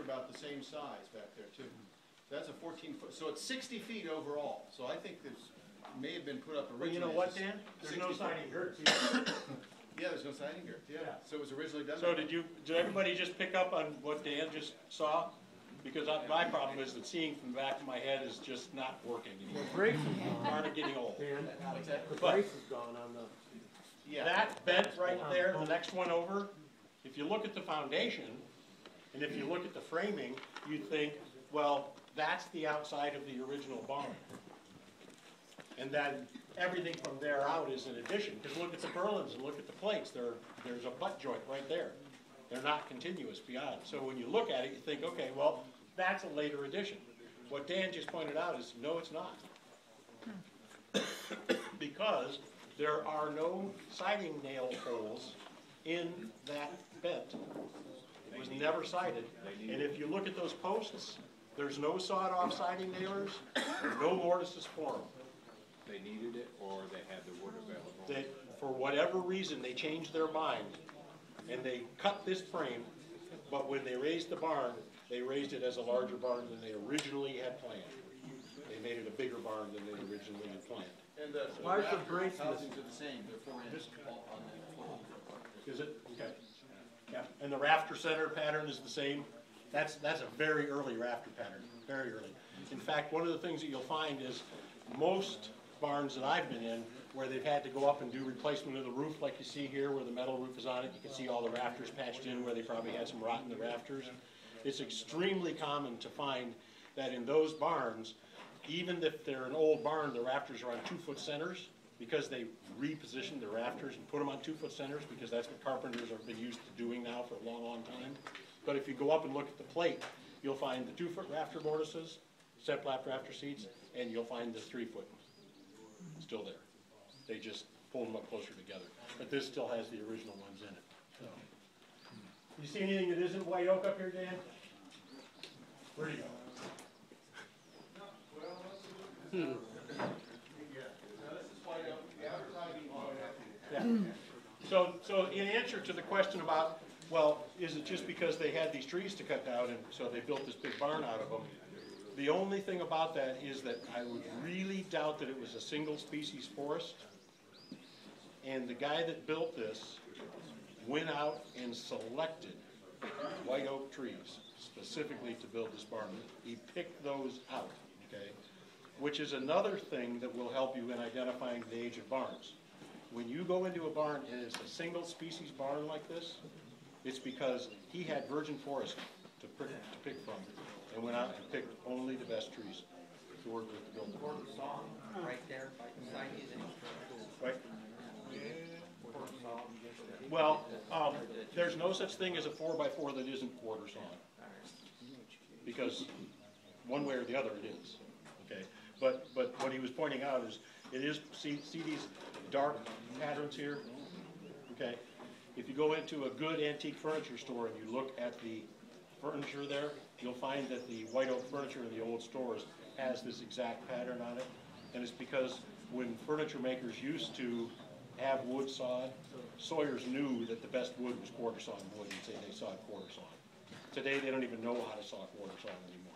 about the same size back there too. That's a 14-foot, so it's 60 feet overall. So I think this may have been put up originally. Well, you know what, Dan? There's no siding girth. Yeah, there's no siding girth, yeah. So it was originally done. So did everybody just pick up on what Dan just saw? Because my problem is that seeing from the back of my head is just not working anymore. The brace is gone. Aren't getting old. Dan, the But- brace is gone on the. Yeah. That bent right there, the next one over, if you look at the foundation, and if you look at the framing, you think, well, that's the outside of the original barn. And then everything from there out is an addition. Because look at the purlins and look at the plates. There's a butt joint right there. They're not continuous beyond. So when you look at it, you think, okay, well, that's a later addition. What Dan just pointed out is, no, it's not. Because there are no siding nail holes in that bent. It was never sided. And if you look at those posts, there's no sawed-off siding nailers, there's no mortises for them. They needed it, or they had the wood available? They, for whatever reason, they changed their mind, and they cut this frame, but when they raised the barn, they raised it as a larger barn than they originally had planned. They made it a bigger barn than they originally had planned. And the Why is the rafter brace housings are the same, they're 4 inches on that floor. Is it? Okay. Yeah, and the rafter center pattern is the same. That's a very early rafter pattern, very early. In fact, one of the things that you'll find is most barns that I've been in, where they've had to go up and do replacement of the roof, like you see here, where the metal roof is on it, you can see all the rafters patched in where they probably had some rot in the rafters. It's extremely common to find that in those barns, even if they're an old barn, the rafters are on 2-foot centers, because they repositioned the rafters and put them on 2-foot centers, because that's what carpenters have been used to doing now for a long, long time. But if you go up and look at the plate, you'll find the 2-foot rafter mortises, set-flap rafter seats, and you'll find the 3-foot still there. They just pulled them up closer together. But this still has the original ones in it. So. You see anything that isn't white oak up here, Dan? Where'd he go? Yeah. So in answer to the question about, well, is it just because they had these trees to cut down and so they built this big barn out of them? The only thing about that is that I would really doubt that it was a single species forest. And the guy that built this went out and selected white oak trees specifically to build this barn. He picked those out, okay? Which is another thing that will help you in identifying the age of barns. When you go into a barn and it's a single species barn like this, it's because he had virgin forest to pick from and went out and picked only the best trees to work with to build the barn. Right there, by beside you, then. Right? Well, there's no such thing as a 4x4 that isn't quarter sawn. Because one way or the other it is, okay? But what he was pointing out is, it is, see these dark patterns here? Okay? If you go into a good antique furniture store and you look at the furniture there, you'll find that the white oak furniture in the old stores has this exact pattern on it. And it's because when furniture makers used to have wood sawed, sawyers knew that the best wood was quarter sawn wood, and say they sawed quarter sawn. Today they don't even know how to saw quarter sawn anymore.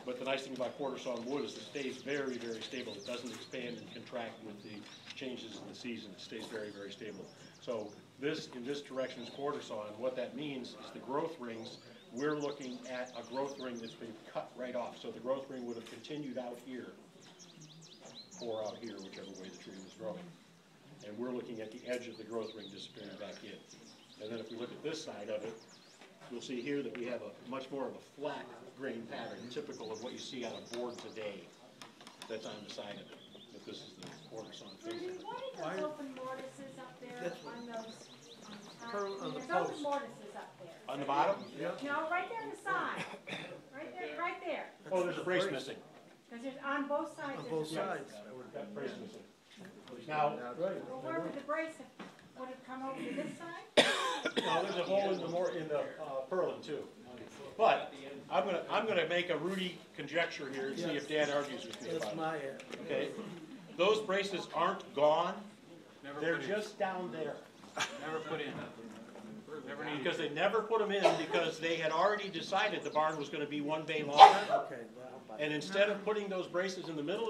But the nice thing about quarter sawn wood is it stays very, very stable. It doesn't expand and contract with the changes in the season. It stays very, very stable. So this, in this direction, is quarter saw, and what that means is the growth rings, we're looking at a growth ring that's been cut right off. So the growth ring would have continued out here, or out here, whichever way the tree was growing. And we're looking at the edge of the growth ring disappearing back in. And then if we look at this side of it, you'll see here that we have a much more of a flat grain pattern, typical of what you see on a board today that's on the side of it. But this is the quarter sawn face of it. Why are those open mortises up there on those, On the there's post. open mortises up there? On the bottom? No, right there on the side, right there, Oh, there's a brace missing. because there's on both sides. On there's both a brace. sides. That brace missing. Now, Well, where would the brace have, would it come over to this side? now there's a hole in the purlin too. But I'm gonna make a Rudy conjecture here and see if Dan argues with me That's about my, it. Okay? Those braces aren't gone. They're just down there. Never put in. Never needed. Because they never put them in because they had already decided the barn was gonna be one bay longer. Okay, well, And instead of putting those braces in the middle of